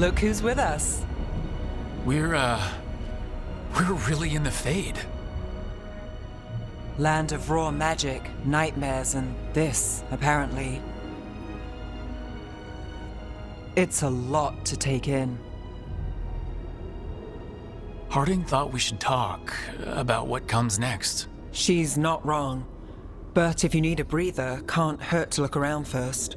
Look who's with us. We're really in the Fade. Land of raw magic, nightmares, and this, apparently. It's a lot to take in. Harding thought we should talk about what comes next. She's not wrong. But if you need a breather, can't hurt to look around first.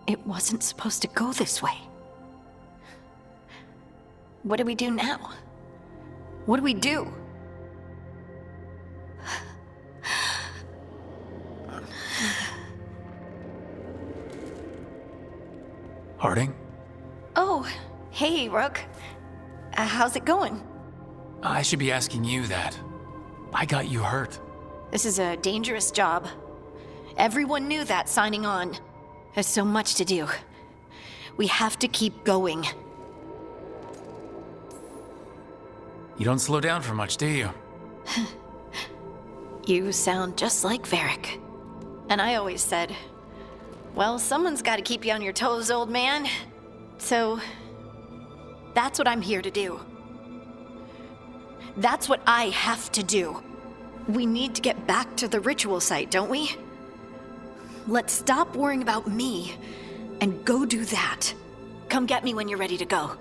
It wasn't supposed to go this way. What do we do now? What do we do? Harding? Oh, hey, Rook. How's it going? I should be asking you that. I got you hurt. This is a dangerous job. Everyone knew that signing on. There's so much to do. We have to keep going. You don't slow down for much, do you? You sound just like Varric. And I always said, well, someone's got to keep you on your toes, old man. So, that's what I'm here to do. That's what I have to do. We need to get back to the ritual site, don't we? Let's stop worrying about me and go do that. Come get me when you're ready to go.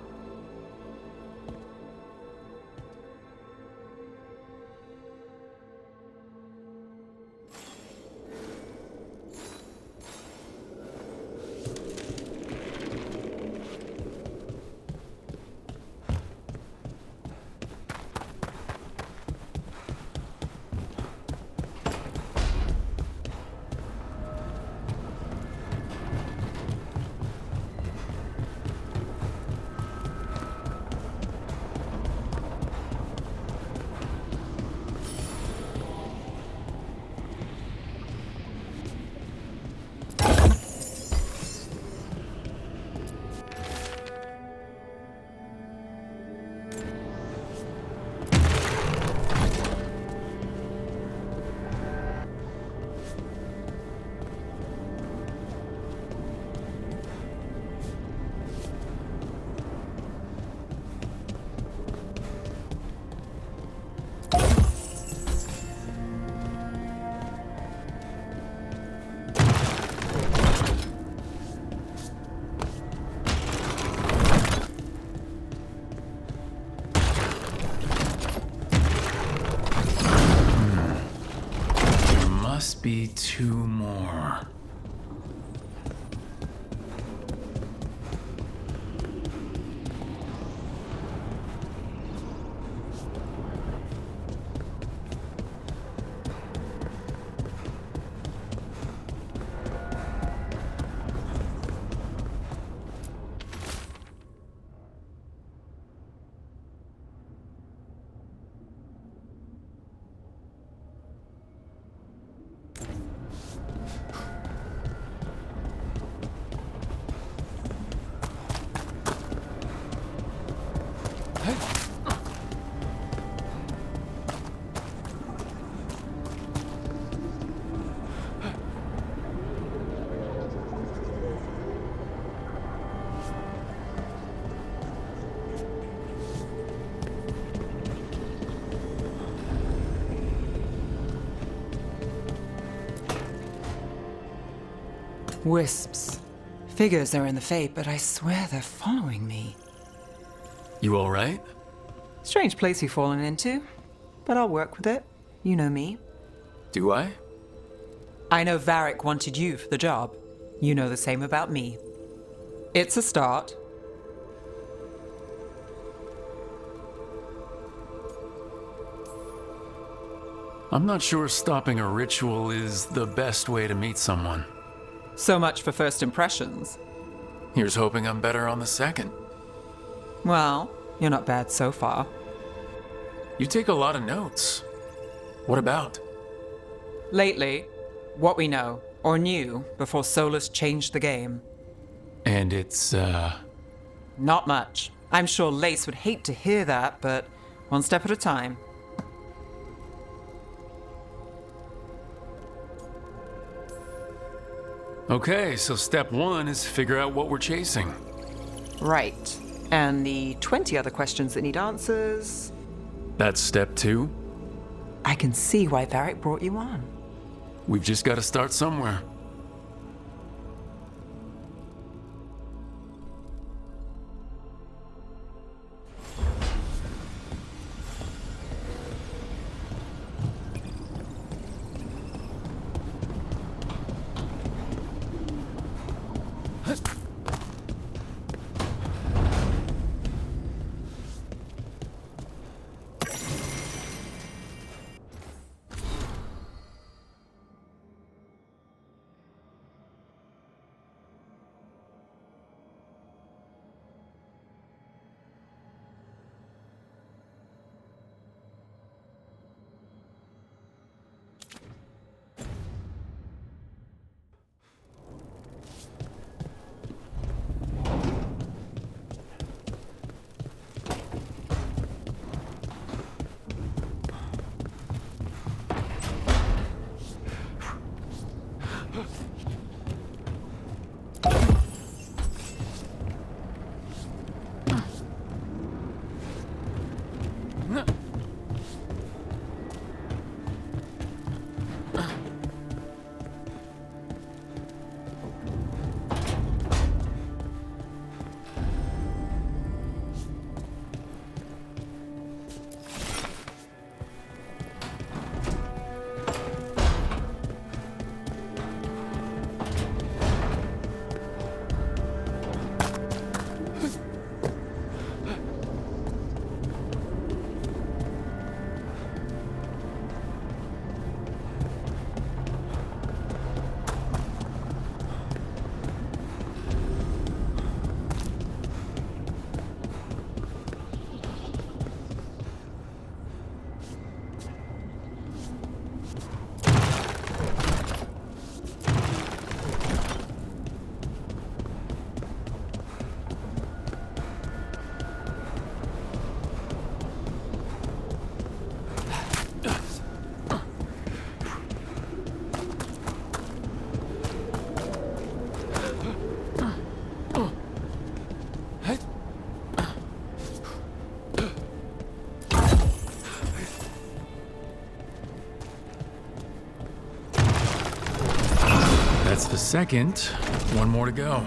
2 more. Wisps. Figures are in the fate, but I swear they're following me. You alright? Strange place you've fallen into, but I'll work with it. You know me. Do I? I know Varric wanted you for the job. You know the same about me. It's a start. I'm not sure stopping a ritual is the best way to meet someone. So much for first impressions. Here's hoping I'm better on the second. Well, you're not bad so far. You take a lot of notes. What about? Lately, what we know, or knew, before Solus changed the game. And it's, Not much. I'm sure Lace would hate to hear that, but one step at a time. Okay, so step 1 is figure out what we're chasing. Right. And the 20 other questions that need answers... That's step 2. I can see why Varric brought you on. We've just got to start somewhere. That's the second. One more to go.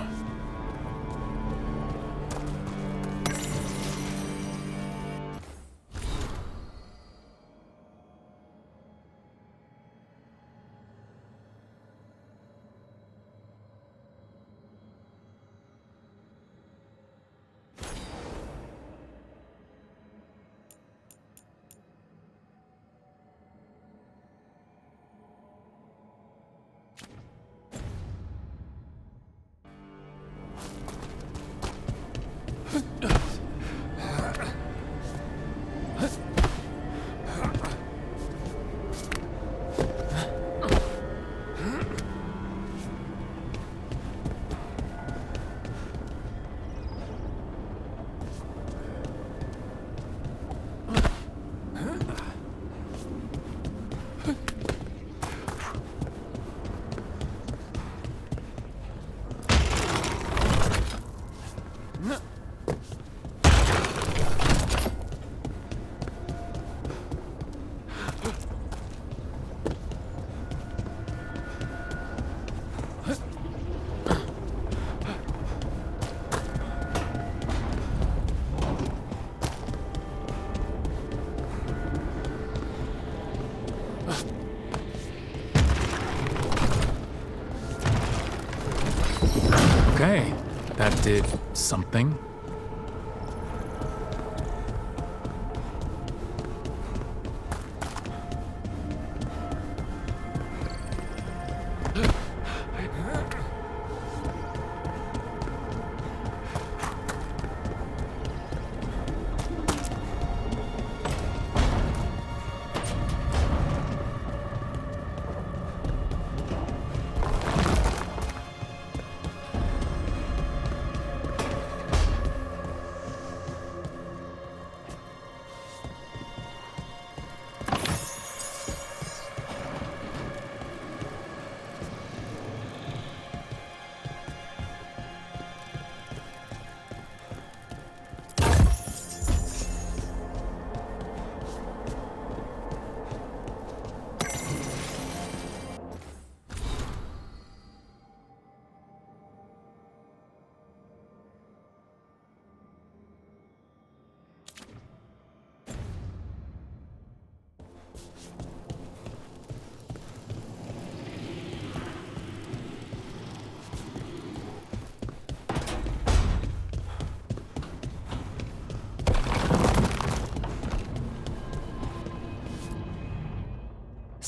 Okay, that did something.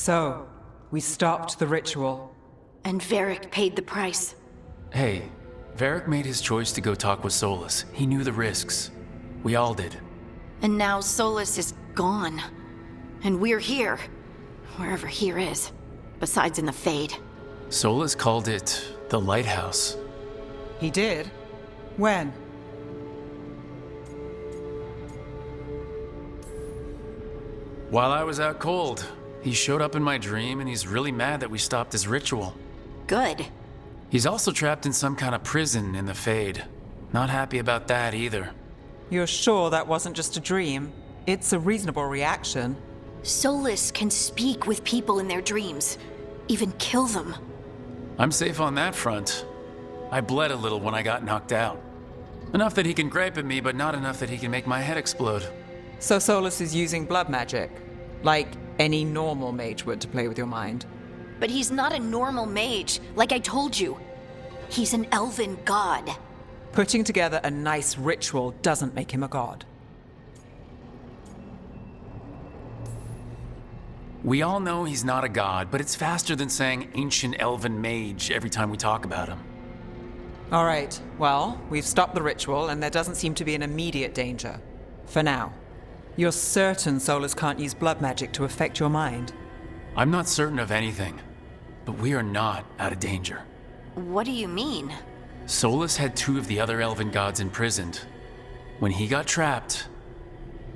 So, we stopped the ritual. And Varric paid the price. Hey, Varric made his choice to go talk with Solus. He knew the risks. We all did. And now Solus is gone. And we're here. Wherever here is. Besides in the Fade. Solus called it the Lighthouse. He did? When? While I was out cold, he showed up in my dream and he's really mad that we stopped his ritual. Good. He's also trapped in some kind of prison in the Fade. Not happy about that either. You're sure that wasn't just a dream? It's a reasonable reaction. Solus can speak with people in their dreams. Even kill them. I'm safe on that front. I bled a little when I got knocked out. Enough that he can gripe at me, but not enough that he can make my head explode. So Solus is using blood magic? Like any normal mage would to play with your mind? But he's not a normal mage, like I told you. He's an elven god. Putting together a nice ritual doesn't make him a god. We all know he's not a god, but it's faster than saying ancient elven mage every time we talk about him. All right, well, we've stopped the ritual and there doesn't seem to be an immediate danger. For now. You're certain Solus can't use blood magic to affect your mind? I'm not certain of anything, but we are not out of danger. What do you mean? Solus had two of the other elven gods imprisoned. When he got trapped,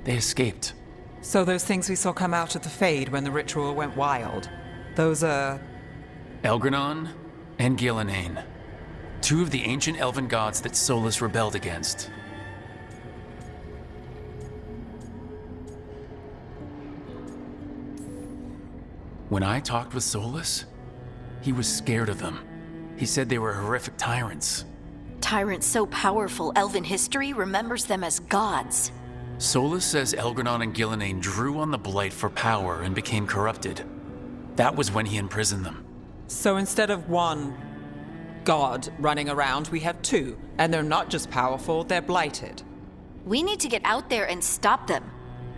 they escaped. So those things we saw come out of the Fade when the ritual went wild, those are... Elgranon and Gillenane. Two of the ancient elven gods that Solus rebelled against. When I talked with Solus, he was scared of them. He said they were horrific tyrants. Tyrants so powerful, elven history remembers them as gods. Solus says Elgranon and Gillenane drew on the Blight for power and became corrupted. That was when he imprisoned them. So instead of one god running around, we have two. And they're not just powerful, they're blighted. We need to get out there and stop them.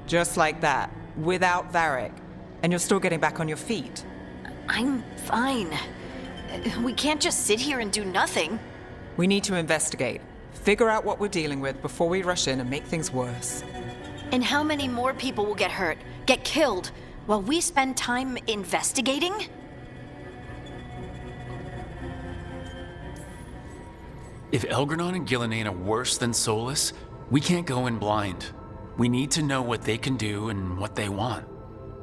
Just like that, without Varric. And you're still getting back on your feet. I'm fine. We can't just sit here and do nothing. We need to investigate. Figure out what we're dealing with before we rush in and make things worse. And how many more people will get hurt, get killed, while we spend time investigating? If Elgranon and Gillenane are worse than Solus, we can't go in blind. We need to know what they can do and what they want.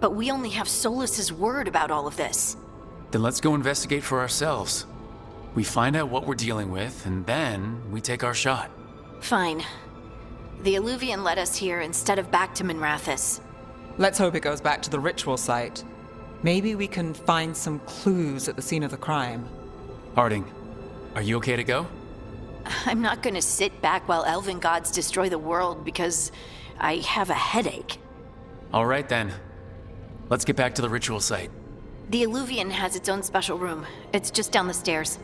But we only have Solus's word about all of this. Then let's go investigate for ourselves. We find out what we're dealing with, and then we take our shot. Fine. The Illuvian led us here instead of back to Minrathous. Let's hope it goes back to the ritual site. Maybe we can find some clues at the scene of the crime. Harding, are you okay to go? I'm not gonna sit back while elven gods destroy the world because I have a headache. All right then. Let's get back to the ritual site. The Illuvian has its own special room. It's just down the stairs.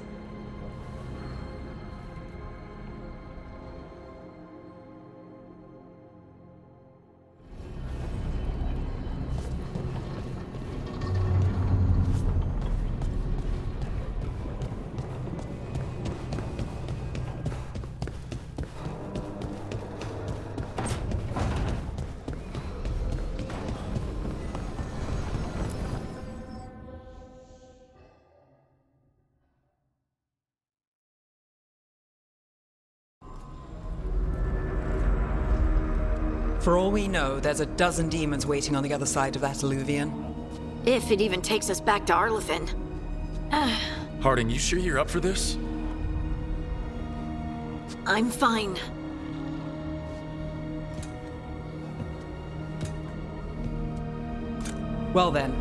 For all we know, there's a dozen demons waiting on the other side of that alluvion. If it even takes us back to Arlithin. Harding, you sure you're up for this? I'm fine. Well then.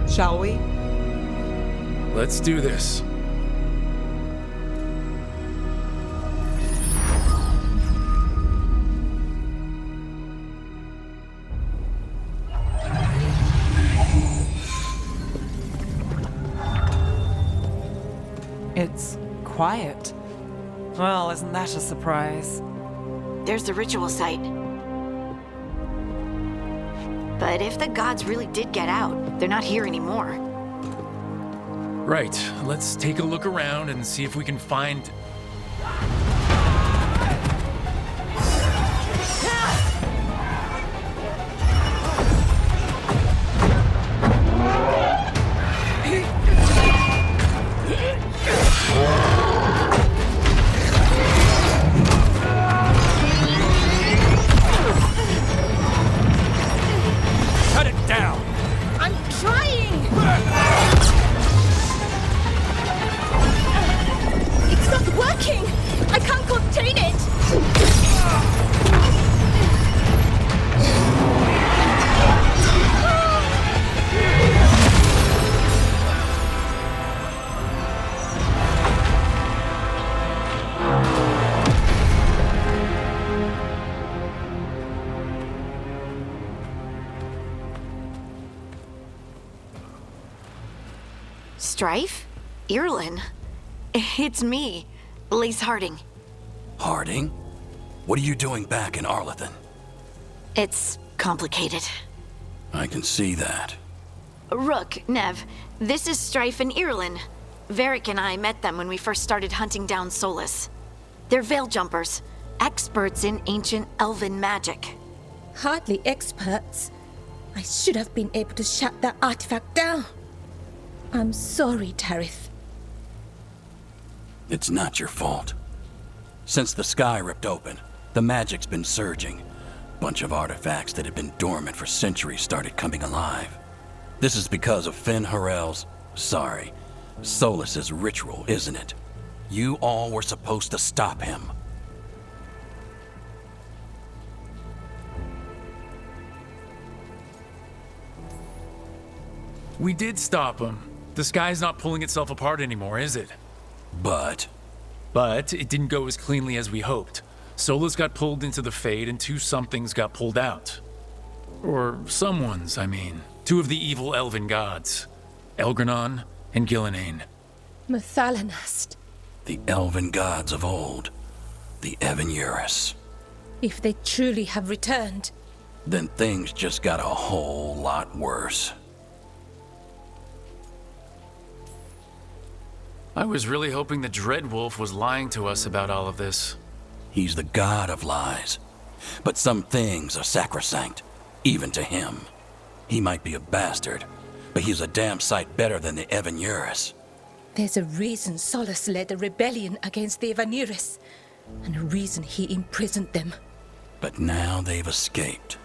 Shall we? Let's do this. It's quiet. Well, isn't that a surprise? There's the ritual site. But if the gods really did get out, they're not here anymore. Right, let's take a look around and see if we can find... Cut it down! I'm trying! It's not working! I can't contain it! Strife? Irlin? It's me, Lace Harding. Harding? What are you doing back in Arlithin? It's complicated. I can see that. Rook, Nev, this is Strife and Irlin. Varric and I met them when we first started hunting down Solus. They're veil jumpers, experts in ancient elven magic. Hardly experts. I should have been able to shut that artifact down. I'm sorry, Tarith. It's not your fault. Since the sky ripped open, the magic's been surging. Bunch of artifacts that had been dormant for centuries started coming alive. This is because of Solus's ritual, isn't it? You all were supposed to stop him. We did stop him. The sky's not pulling itself apart anymore, is it? But But it didn't go as cleanly as we hoped. Solus got pulled into the Fade and two somethings got pulled out. Or someone's, I mean. Two of the evil elven gods. Elgranon and Gillenane. Mathalanast. the elven gods of old, the Evan-Eurus. If they truly have returned. Then things just got a whole lot worse. I was really hoping the Dreadwolf was lying to us about all of this. He's the god of lies. But some things are sacrosanct, even to him. He might be a bastard, but he's a damn sight better than the Evan-Eurus. There's a reason Solus led a rebellion against the Evan-Eurus, and a reason he imprisoned them. But now they've escaped.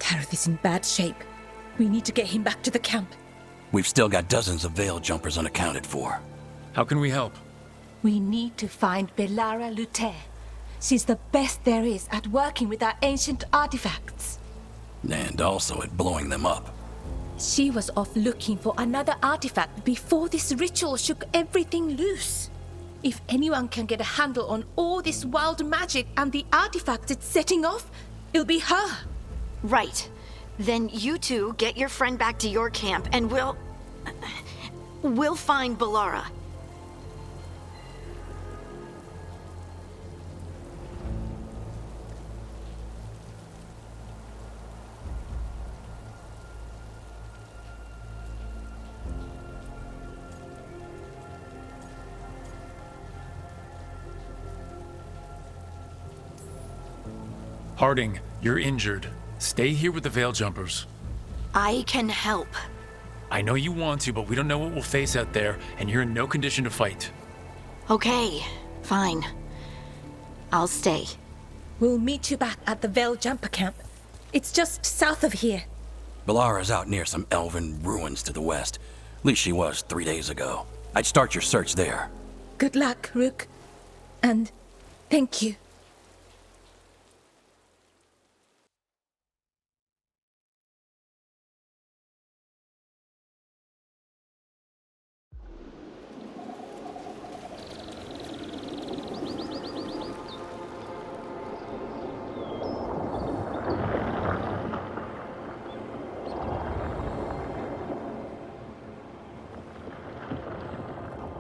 Tareth is in bad shape. We need to get him back to the camp. We've still got dozens of veil jumpers unaccounted for. How can we help? We need to find Belara Luther. She's the best there is at working with our ancient artifacts. And also at blowing them up. She was off looking for another artifact before this ritual shook everything loose. If anyone can get a handle on all this wild magic and the artifacts it's setting off, it'll be her. Right. Then you two get your friend back to your camp and we'll find Belara. Harding, you're injured. Stay here with the Veil Jumpers. I can help. I know you want to, but we don't know what we'll face out there, and you're in no condition to fight. Okay, fine. I'll stay. We'll meet you back at the Veil Jumper Camp. It's just south of here. Balara's out near some elven ruins to the west. At least she was 3 days ago. I'd start your search there. Good luck, Rook. And thank you.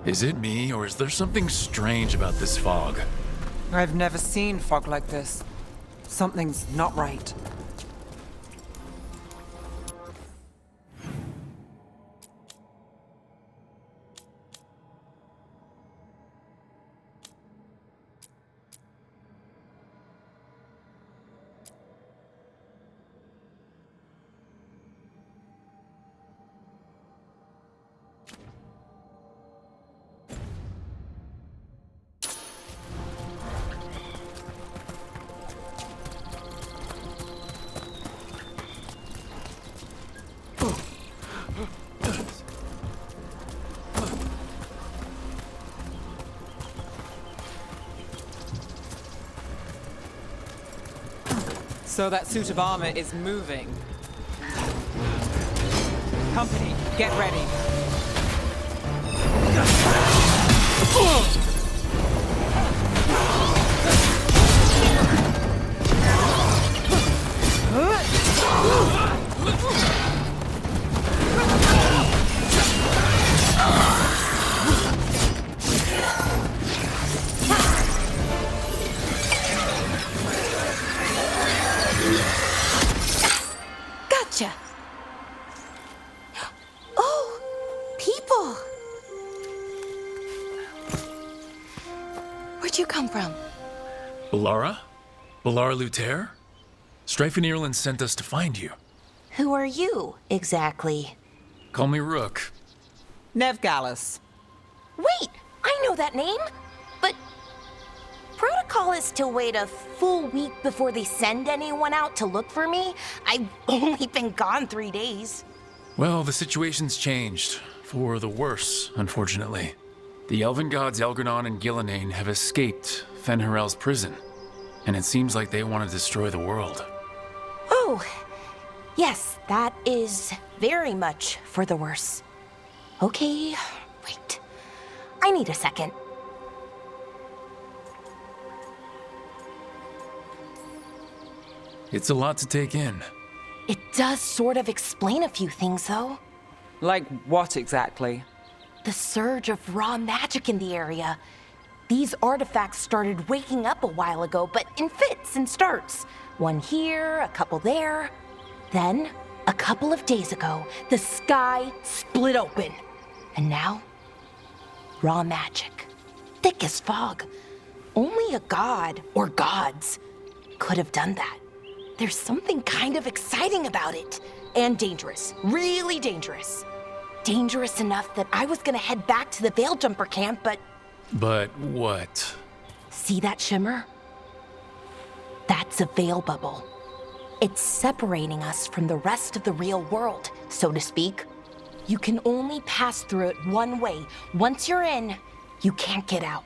Is it me, or is there something strange about this fog? I've never seen fog like this. Something's not right. So that suit of armor is moving. Company, get ready. Gotcha. Oh, people. Where'd you come from? Balara? Balara Luther? Strife and Ireland sent us to find you. Who are you, exactly? Call me Rook. Nev Gallus. Wait, I know that name! But protocol is to wait a full week before they send anyone out to look for me. I've only been gone 3 days. Well, the situation's changed. For the worse, unfortunately. The elven gods Elgranon and Gillenane have escaped Fen'Harel's prison. And it seems like they want to destroy the world. Oh, yes, that is very much for the worse. Okay, wait. I need a second. It's a lot to take in. It does sort of explain a few things, though. Like what exactly? The surge of raw magic in the area. These artifacts started waking up a while ago, but in fits and starts. One here, a couple there. Then, a couple of days ago, the sky split open. And now, raw magic. Thick as fog. Only a god, or gods, could have done that. There's something kind of exciting about it. And dangerous. Really dangerous. Dangerous enough that I was gonna head back to the Veil Jumper camp, but... But what? See that shimmer? That's a veil bubble. It's separating us from the rest of the real world, so to speak. You can only pass through it one way. Once you're in, you can't get out.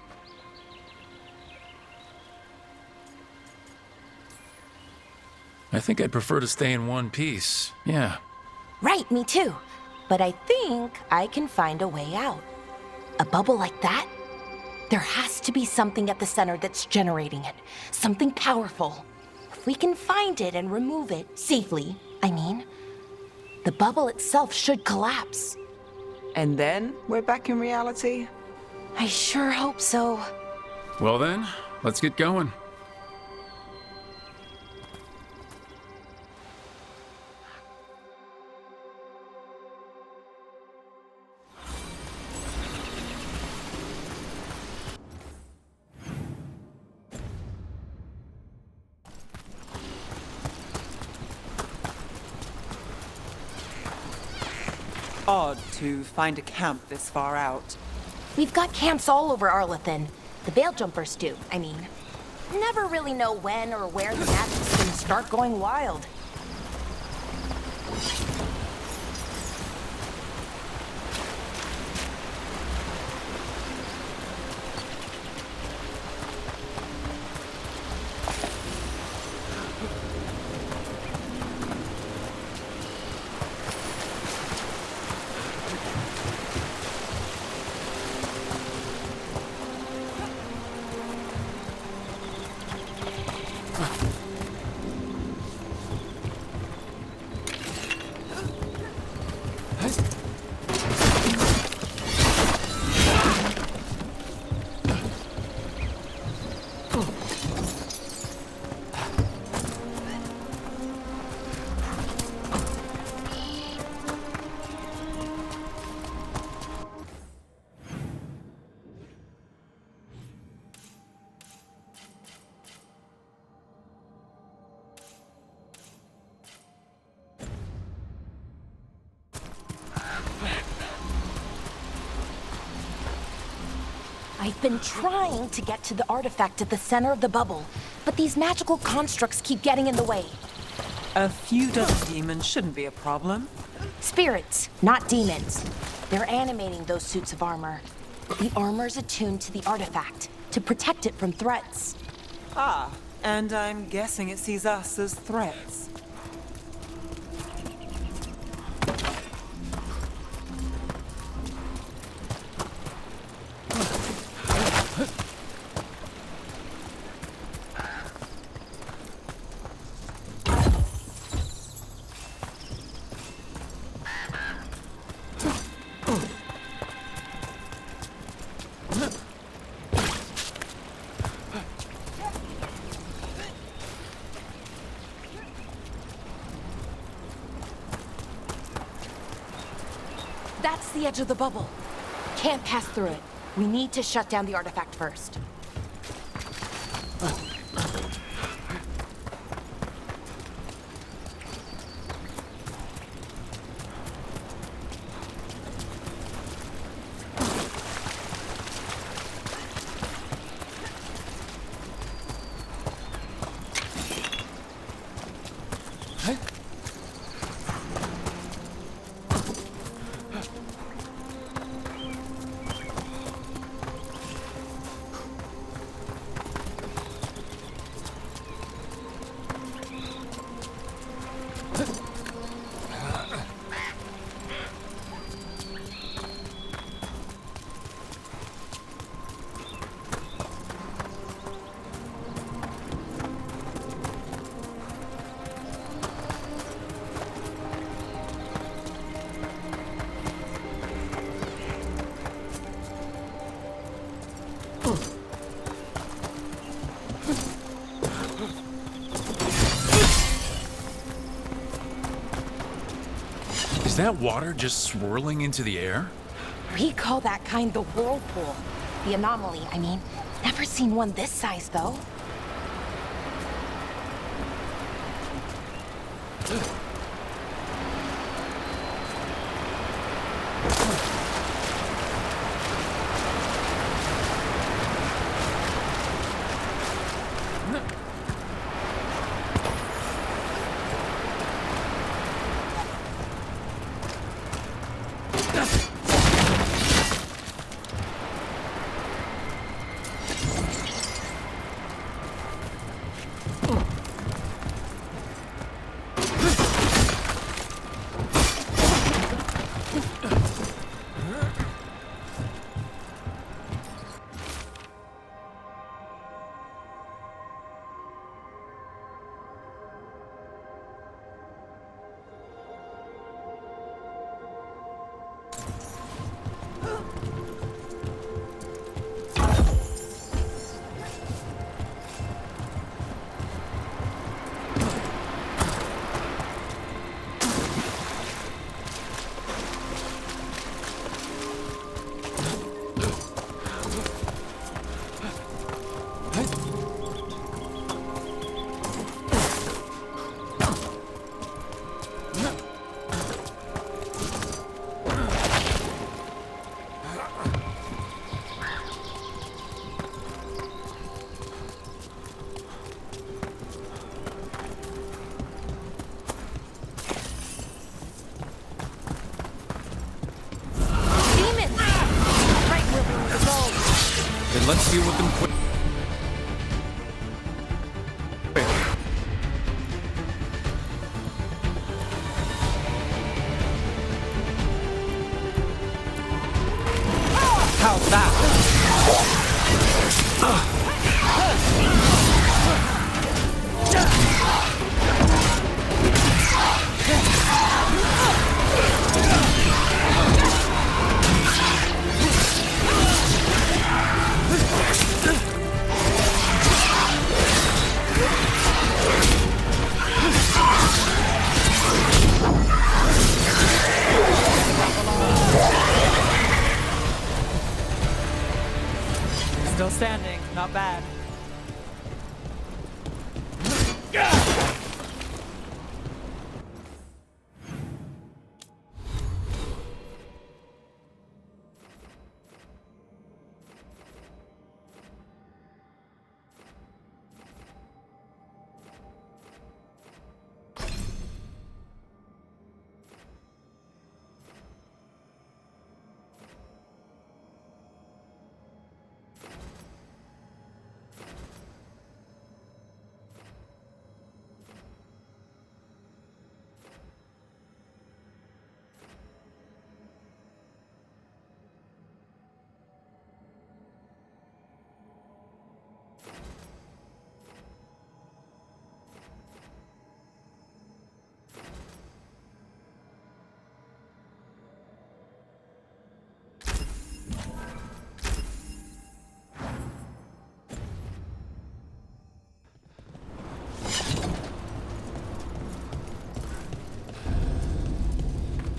I think I'd prefer to stay in one piece. Yeah. Right, me too. But I think I can find a way out. A bubble like that? There has to be something at the center that's generating it. Something powerful. If we can find it and remove it, safely, I mean, the bubble itself should collapse. And then we're back in reality? I sure hope so. Well then, let's get going. Odd to find a camp this far out. We've got camps all over Arlethan. The Veil Jumpers do, I mean. Never really know when or where the magic's gonna start going wild. I've been trying to get to the artifact at the center of the bubble, but these magical constructs keep getting in the way. A few dozen demons shouldn't be a problem. Spirits, not demons. They're animating those suits of armor. The armor's attuned to the artifact, to protect it from threats. Ah, and I'm guessing it sees us as threats. That's the edge of the bubble. Can't pass through it. We need to shut down the artifact first. Is that water just swirling into the air? We call that kind the whirlpool. The anomaly, I mean. Never seen one this size, though. then let's deal with them quick. How's that? Still standing, not bad.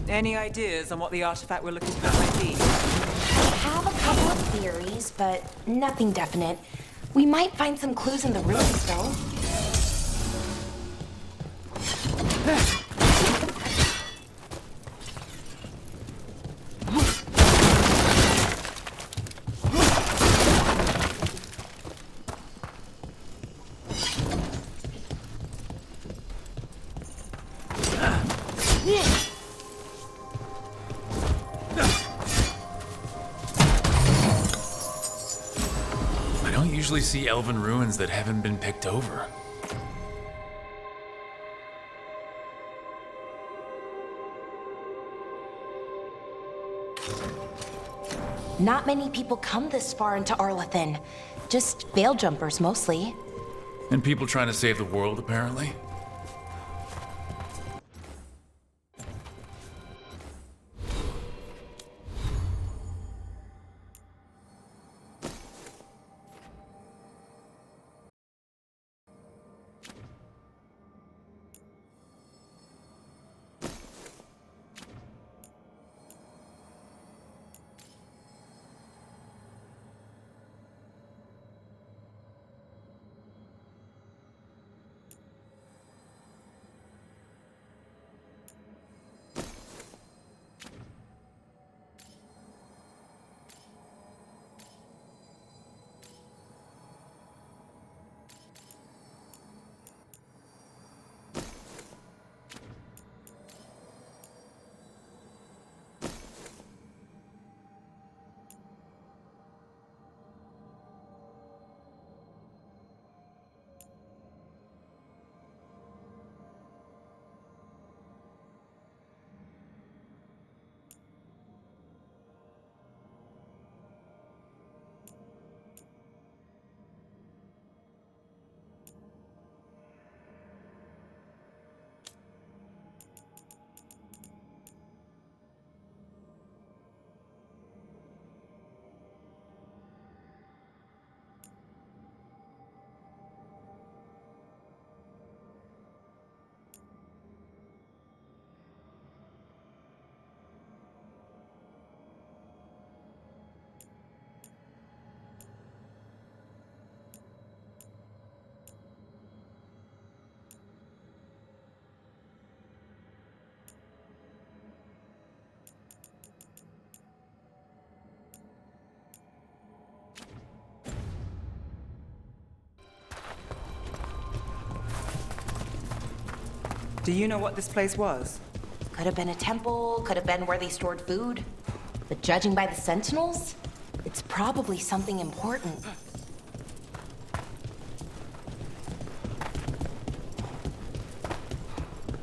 Any ideas on what the artifact we're looking for might be? I have a couple of theories, but nothing definite. We might find some clues in the ruins, though. Usually see elven ruins that haven't been picked over. Not many people come this far into Arlathan. Just veil jumpers, mostly. And people trying to save the world, apparently. Do you know what this place was? Could have been a temple, could have been where they stored food. But judging by the sentinels, It's probably something important.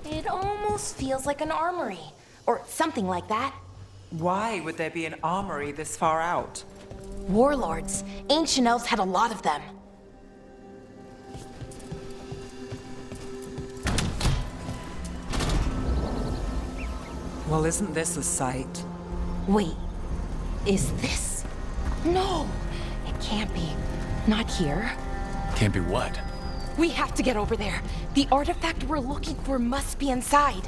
It almost feels like an armory, or something like that. Why would there be an armory this far out? Warlords. Ancient elves had a lot of them. Well, isn't this a sight? Wait, is this? No, it can't be. Not here. Can't be what? We have to get over there. The artifact we're looking for must be inside.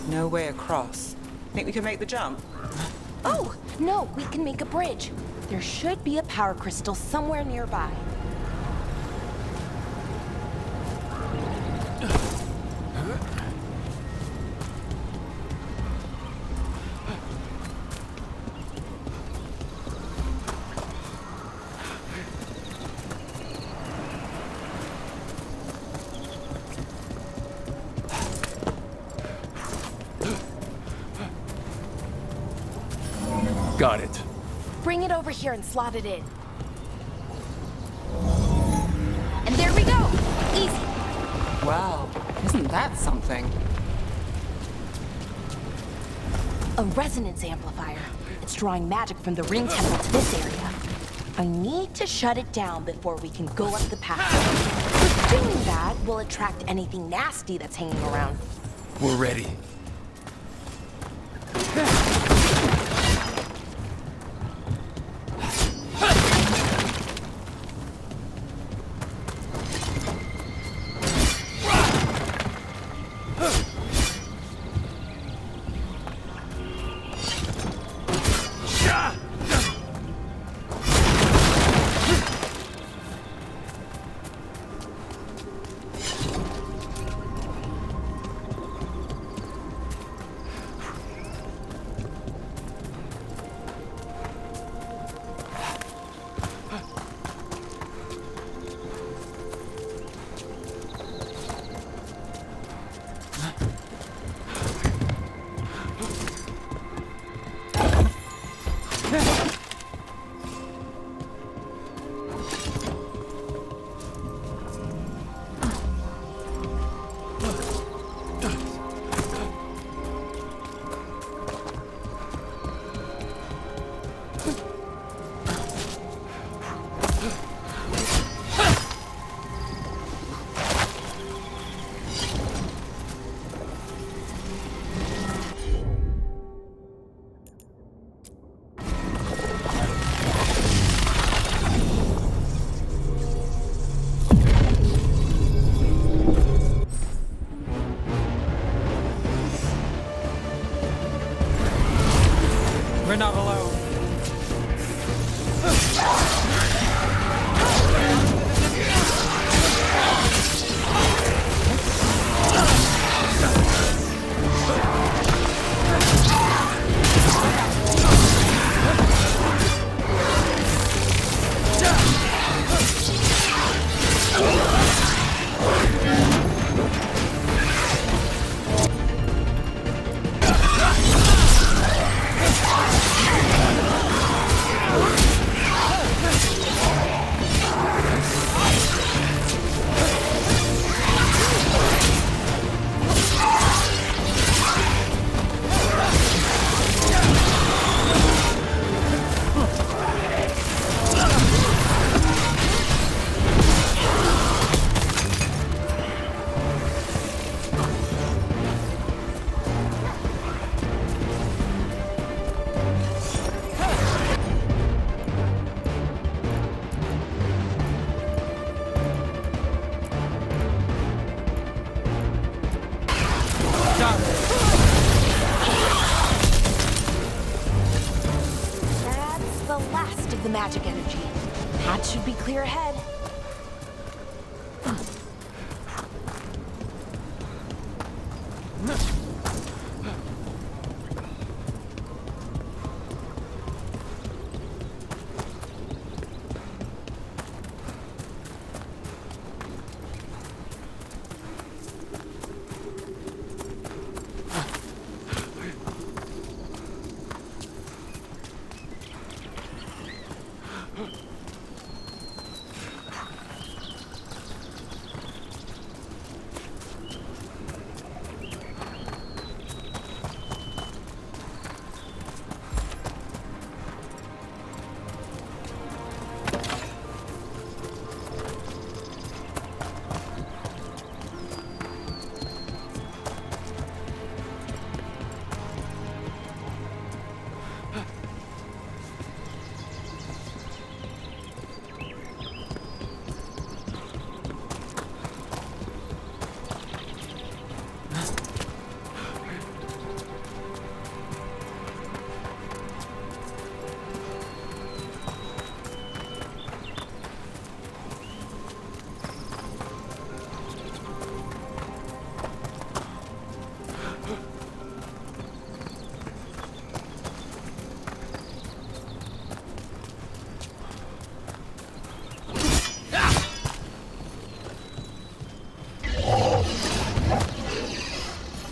No way across. Think we can make the jump? Oh, no, we can make a bridge. There should be a power crystal somewhere nearby. Got it. Bring it over here and slot it in. And there we go! Easy! Wow, isn't that something? A resonance amplifier. It's drawing magic from the ring temple to this area. I need to shut it down before we can go up the path. Doing that will attract anything nasty that's hanging around. We're ready. last of the magic energy. Path should be clear ahead.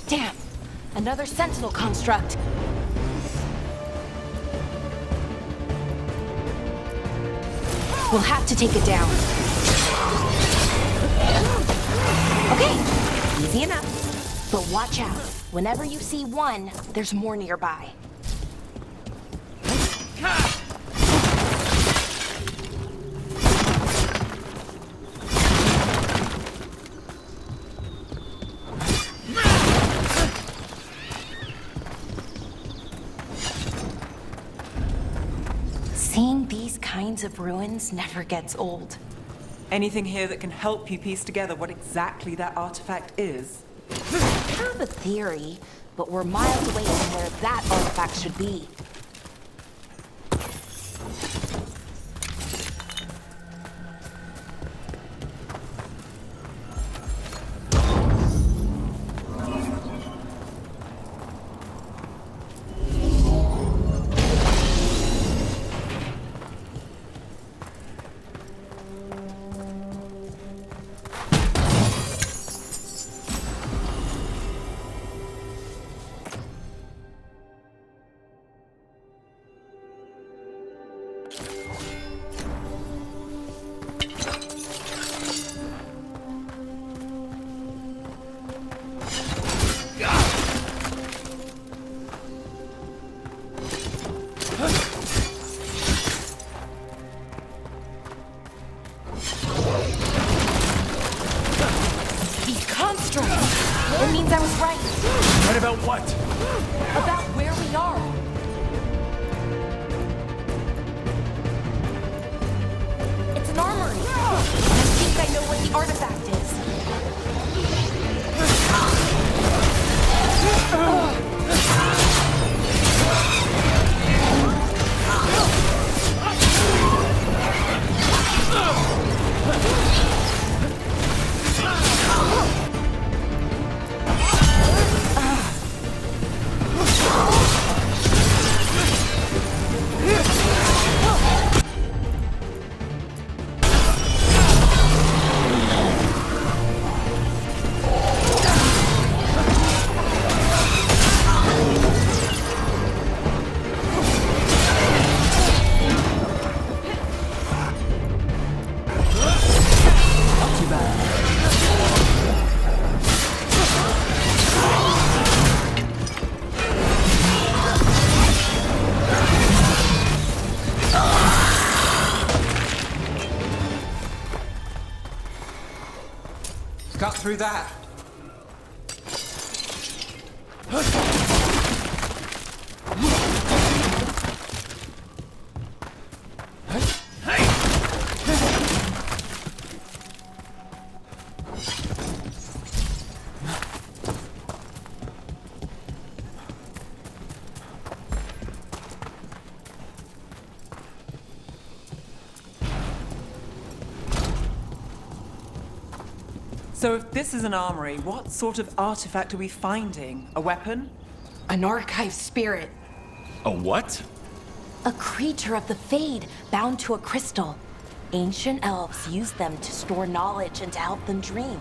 Damn! Another sentinel construct. We'll have to take it down. Okay, easy enough. But watch out. Whenever you see one, there's more nearby. Seeing these kinds of ruins never gets old. Anything here that can help you piece together what exactly that artifact is? I have a theory, but we're miles away from where that artifact should be. It means I was right. Right about what? About where we are. It's an armory. I think I know what the artifact is. Cut through that. So if this is an armory, what sort of artifact are we finding? A weapon? An archive spirit. A what? A creature of the Fade bound to a crystal. Ancient elves use them to store knowledge and to help them dream.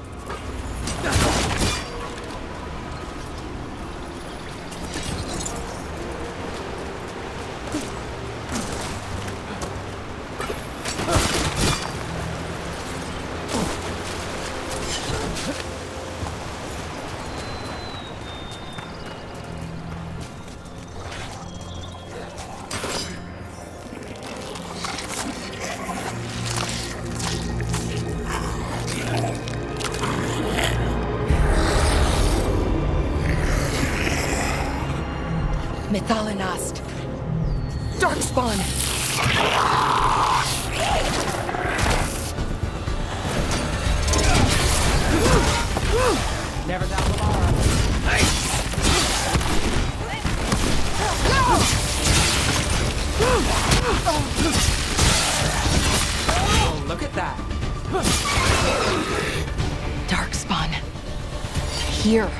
Methalinast. Darkspawn. Never down the bar. Oh, look at that. Darkspawn. Here.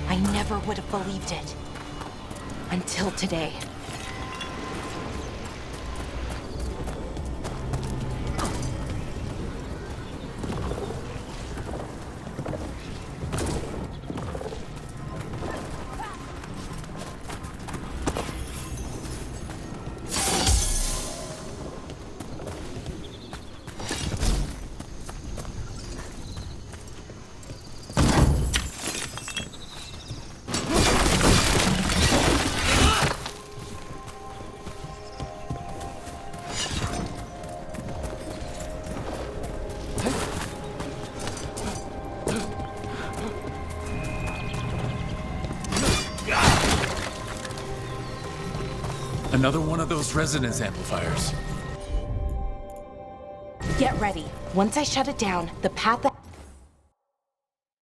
I never would have believed it. Until today. Another one of those resonance amplifiers. Get ready. Once I shut it down, the path